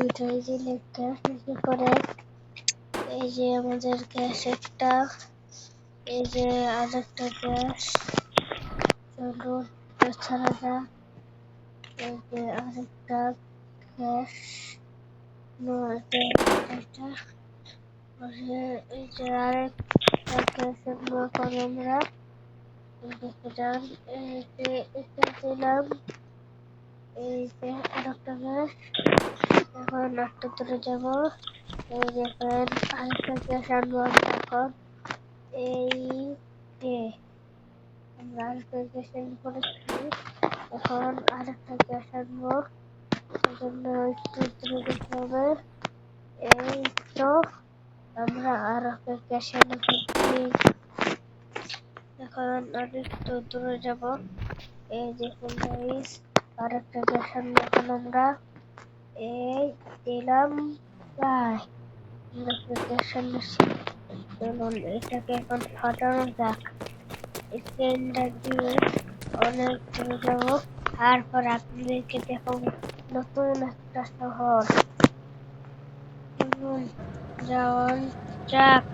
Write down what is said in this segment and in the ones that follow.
দুইটা এই যে লেখা পরে এই যে আমাদের গ্যাস একটা, এই যে আরেকটা গ্যাস চলুন ছাড়া যাক। এই যে আরেকটা গ্যাস এটা পরে এই যে আরেকটা গ্যাসের পরে আমরা দেখলাম এই যে এটা দিলাম, এই যে আরেকটা গ্যাস। এখন একটা তুলে যাবো, এই যে আরেকটা গ্যাস আনবো আমরা এখন। এই যে আমরা আরেকটা গ্যাস করেছি, এখন আরেকটা গ্যাস আনবো, সেজন্য একটু তুলে যেতে হবে। এই তো আমরা আরেকটা গ্যাস এনে ফেলছি, এখন আরেকটু দূরে যাব। এই দেখুন গাইস, আরেকটা গ্যাস আনবো এখন আমরা। এই দিলাম প্রায় গ্যাস আনছি। চলুন এটাকে এখন ফাটানো যাক। সিলিন্ডার দিয়ে অনেক দূরে যাবো, তারপর আপনাদেরকে দেখাবো নতুন একটা শহর। চলুন যাওয়া যাক।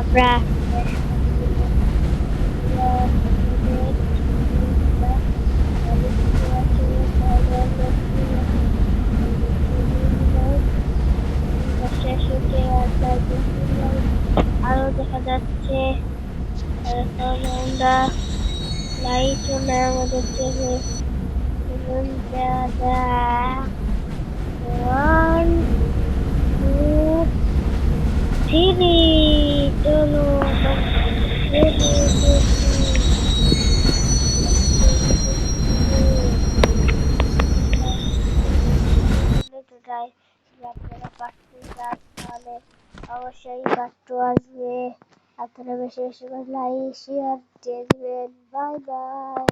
আমরা আরো দেখা যাচ্ছে। এখন আমরা লাইট চলে আমাদের জন্য ওয়ান টু থ্রি, চলো আপনারা পাঠ্য যান, তাহলে অবশ্যই পাঠ্য আসবে। আপনারা বেশি বেশি করে লাইক শেয়ার দিয়ে দিবেন। Bye bye.